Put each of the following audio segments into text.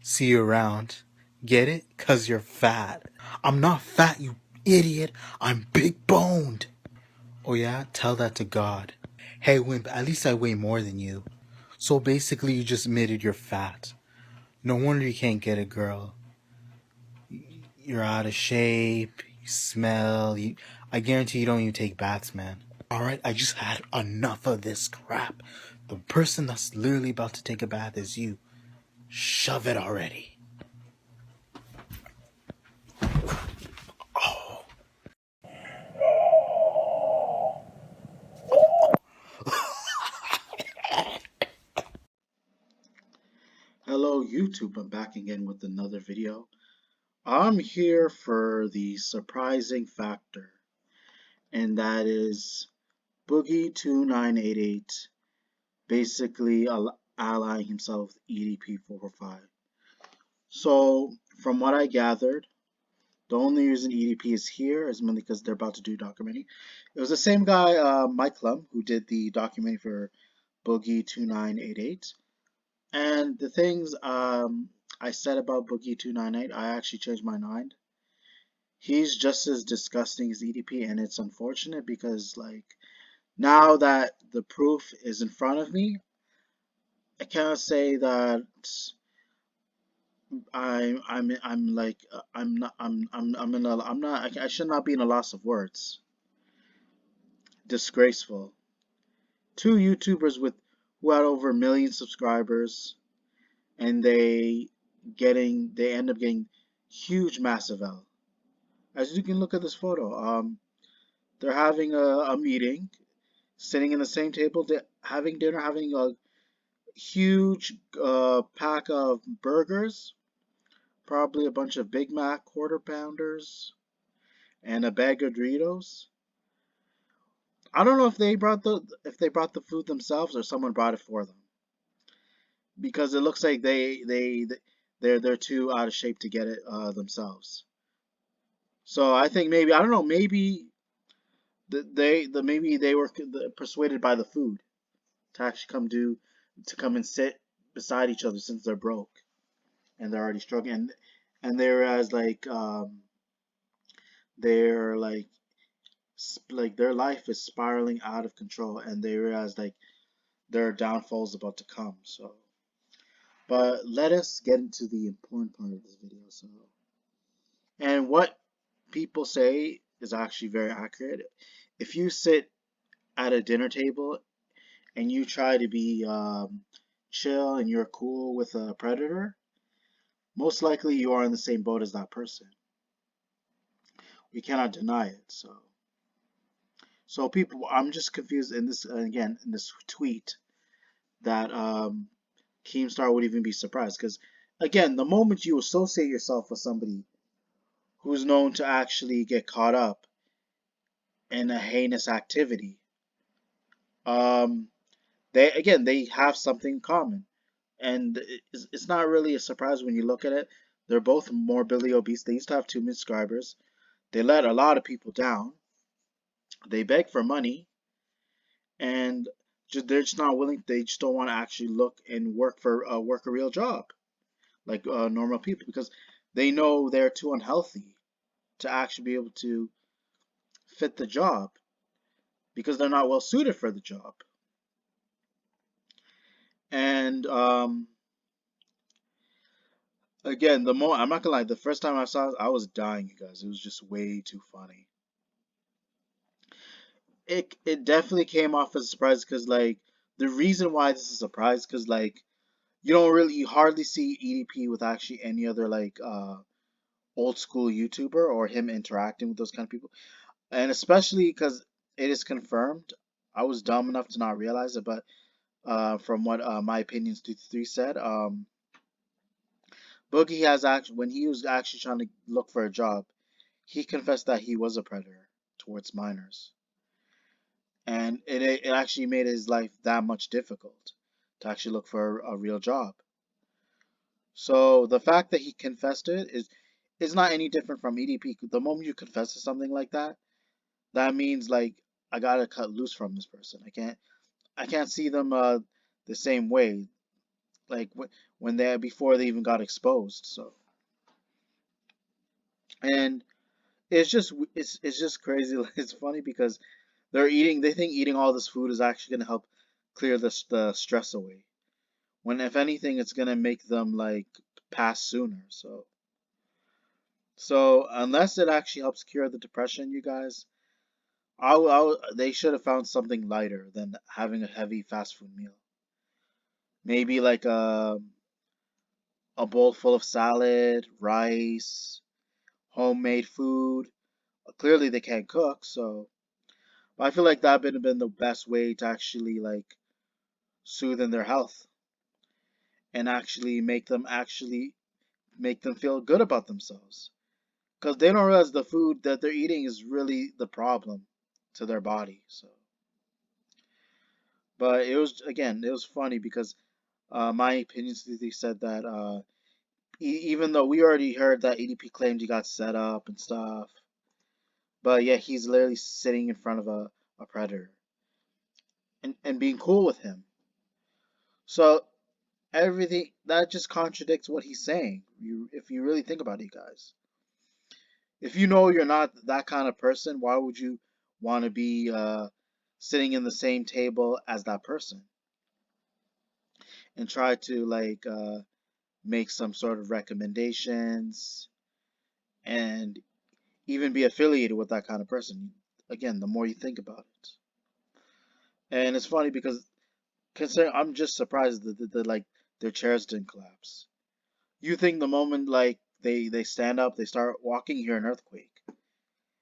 See you around. Get it? 'Cause you're fat. I'm not fat, you idiot. I'm big boned. Oh yeah? Tell that to God. Hey wimp, at least I weigh more than you. So basically you just admitted you're fat. No wonder you can't get a girl. You're out of shape, you smell, I guarantee you don't even take baths, man. Alright, I just had enough of this crap. The person that's literally about to take a bath is you. Shove it already. Hello YouTube, I'm back again with another video. I'm here for the surprising factor, and that is Boogie2988 basically allying himself with EDP445. So, from what I gathered, the only reason EDP is here is mainly because they're about to do a documentary. It was the same guy, Mike Lum, who did the documentary for Boogie2988. And the things I said about Boogie298, I actually changed my mind. He's just as disgusting as EDP, and it's unfortunate because, like, now that the proof is in front of me, I cannot say that I'm like I'm not I'm in a I'm not I should not be in a loss of words. Disgraceful. Two YouTubers with who had over 1 million subscribers, and they end up getting huge massive L. As you can look at this photo, they're having a meeting, sitting in the same table, having dinner, having a huge pack of burgers, probably a bunch of Big Mac quarter pounders, and a bag of Doritos. I don't know if they brought the food themselves or someone brought it for them, because it looks like they're too out of shape to get it themselves. So I think maybe, I don't know, maybe maybe they were persuaded by the food to actually come and sit beside each other, since they're broke and they're already struggling, and they're as they're like their life is spiraling out of control, and they realize like their downfall is about to come. So, but let us get into the important part of this video. So, and what people say is actually very accurate. If you sit at a dinner table and you try to be chill and you're cool with a predator, most likely you are in the same boat as that person. We cannot deny it. So people, I'm just confused in this again in this tweet that Keemstar would even be surprised, because again, the moment you associate yourself with somebody who's known to actually get caught up in a heinous activity, um, they have something in common, and it's not really a surprise when you look at it. They're both morbidly obese. They used to have 2 million subscribers. They let a lot of people down. They beg for money, and they're just not willing. They just don't want to actually look and work a real job like normal people, because they know they're too unhealthy to actually be able to fit the job, because they're not well suited for the job. And again, I'm not gonna lie, the first time I saw it, I was dying, you guys. It was just way too funny. It definitely came off as a surprise, because like the reason why this is a surprise, because like you hardly see EDP with actually any other like old school YouTuber, or him interacting with those kind of people, and especially because it is confirmed. I was dumb enough to not realize it, but from what My Opinions 2 3 said, Boogie has actually, when he was actually trying to look for a job, he confessed that he was a predator towards minors, and it actually made his life that much difficult to actually look for a real job. So the fact that he confessed to it is not any different from EDP. The moment you confess to something like that, that means like I gotta cut loose from this person. I can't see them the same way like when they before they even got exposed. So and it's just crazy. It's funny because they think eating all this food is actually gonna help clear the stress away. When if anything, it's gonna make them like pass sooner. So unless it actually helps cure the depression, you guys, they should have found something lighter than having a heavy fast food meal. Maybe like a bowl full of salad, rice, homemade food. Clearly they can't cook, so but I feel like that would have been the best way to actually like soothe in their health and actually make them feel good about themselves. Because they don't realize the food that they're eating is really the problem to their body. So, but it was funny because my opinions they said that even though we already heard that EDP claimed he got set up and stuff, but yeah, he's literally sitting in front of a predator and being cool with him. So everything that just contradicts what he's saying. If you really think about it, guys. If you know you're not that kind of person, why would you want to be sitting in the same table as that person and try to like make some sort of recommendations and even be affiliated with that kind of person? Again, the more you think about it, and it's funny because considering I'm just surprised that like their chairs didn't collapse. You think the moment like they stand up, they start walking, you hear an earthquake,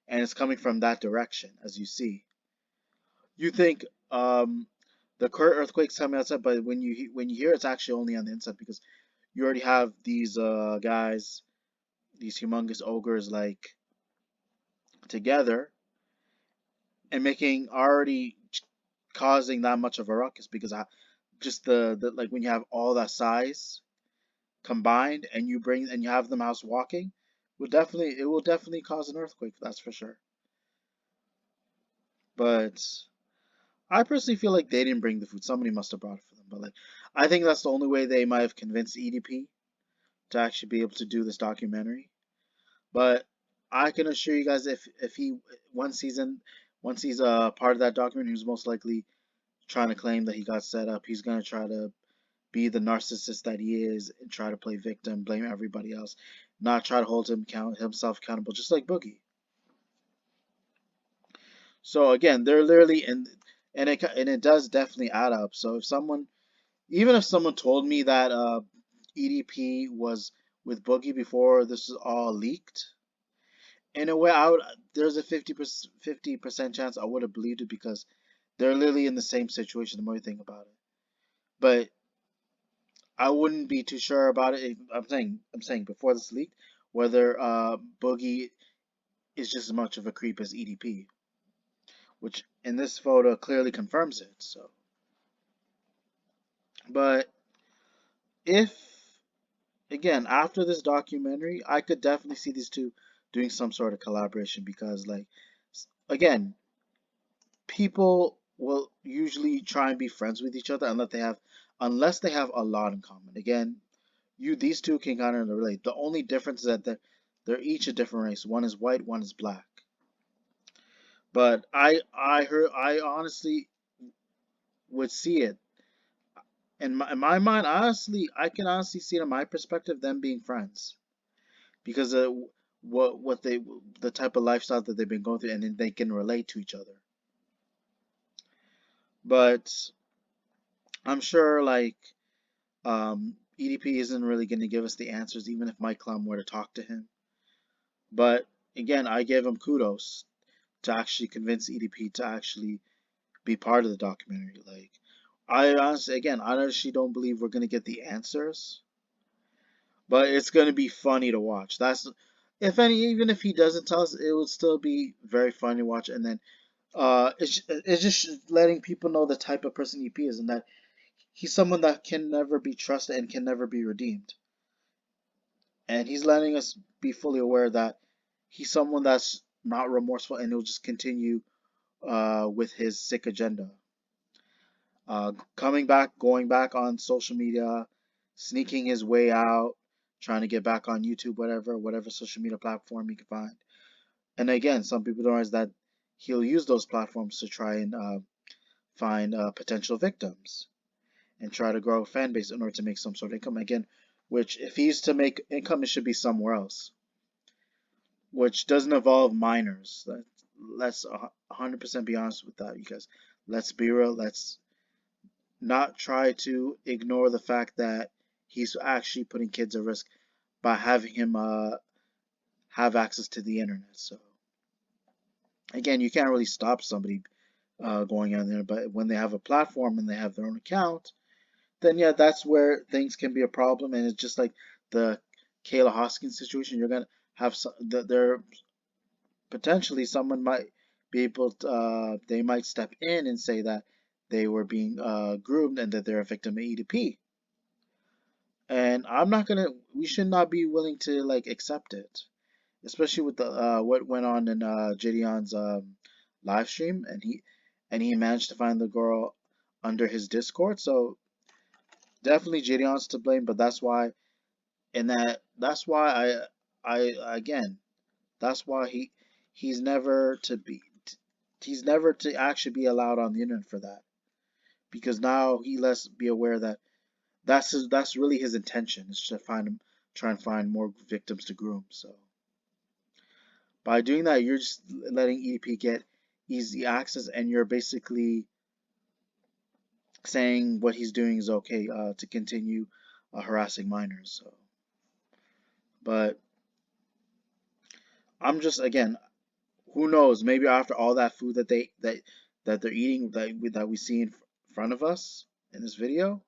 and it's coming from that direction, as you see. You think the current earthquake's coming outside, but when you hear it's actually only on the inside because you already have these guys, these humongous ogres like together and making already causing that much of a ruckus because just the like when you have all that size combined and you have them house walking, it will definitely cause an earthquake, that's for sure. But I personally feel like they didn't bring the food. Somebody must have brought it for them. But like, I think that's the only way they might have convinced EDP to actually be able to do this documentary. But I can assure you guys, if he once he's a part of that documentary, he's most likely trying to claim that he got set up. He's gonna try to be the narcissist that he is and try to play victim, blame everybody else, not try to hold himself accountable, just like Boogie. So again, they're literally and it does definitely add up. So even if someone told me that EDP was with Boogie before this is all leaked, in a way, there's a 50% chance I would have believed it because they're literally in the same situation the more you think about it. But I wouldn't be too sure about it. I'm saying before this leaked, whether Boogie is just as much of a creep as EDP, which in this photo clearly confirms it. So, but if again, after this documentary, I could definitely see these two doing some sort of collaboration because, like, again, people will usually try and be friends with each other unless they have a lot in common. Again, these two can kind of relate. The only difference is that they're each a different race. One is white, one is black. But I honestly would see it in my mind. Honestly, I can honestly see it in my perspective them being friends because of what they the type of lifestyle that they've been going through, and then they can relate to each other. But I'm sure like EDP isn't really going to give us the answers, even if Mike Clem were to talk to him. But again, I give him kudos to actually convince EDP to actually be part of the documentary. Like, I honestly don't believe we're going to get the answers, but it's going to be funny to watch. If any, even if he doesn't tell us, it would still be very funny to watch. And then it's just letting people know the type of person EP is, and that he's someone that can never be trusted and can never be redeemed. And he's letting us be fully aware that he's someone that's not remorseful and he'll just continue with his sick agenda. Coming back, going back on social media, sneaking his way out, trying to get back on YouTube, whatever social media platform he can find. And again, some people don't realize that he'll use those platforms to try and find potential victims and try to grow a fan base in order to make some sort of income. Again, which if he's to make income, it should be somewhere else, which doesn't involve minors. Let's 100% be honest with that, you guys. Let's be real. Let's not try to ignore the fact that he's actually putting kids at risk by having him have access to the internet. So again, you can't really stop somebody going on there, but when they have a platform and they have their own account, then yeah, that's where things can be a problem. And it's just like the Kayla Hoskins situation. You're gonna have some, there potentially someone might be able to, they might step in and say that they were being groomed and that they're a victim of EDP. And I'm not gonna, we should not be willing to like accept it, especially with the what went on in Gideon's live stream, and he managed to find the girl under his Discord. So definitely Gideon's to blame, but that's why, and that's why again, that's why he's never to be, he's never to actually be allowed on the internet for that, because now he lets be aware that that's really his intention, is to find him, try and find more victims to groom. So by doing that, you're just letting EDP get easy access, and you're basically saying what he's doing is okay to continue harassing minors. So, but I'm just, again, who knows? Maybe after all that food that they're eating, that we see in front of us in this video,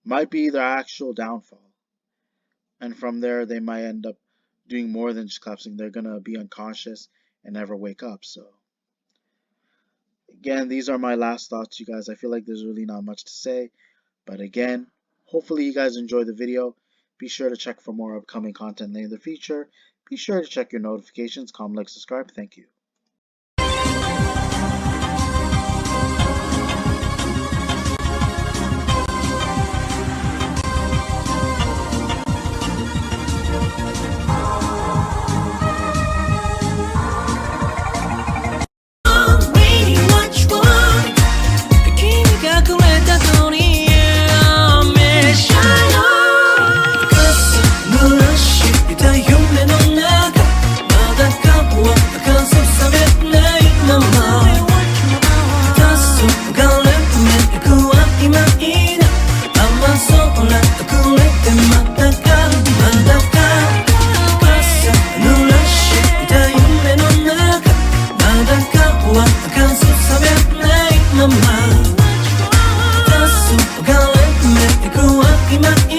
might be their actual downfall. And from there, they might end up doing more than just collapsing. They're gonna be unconscious and never wake up. So again, these are my last thoughts, you guys. I feel like there's really not much to say, but again, hopefully you guys enjoyed the video. Be sure to check for more upcoming content later in the future. Be sure to check your notifications, comment, like, subscribe. Thank you. Mama, that's so gallant, make you up in my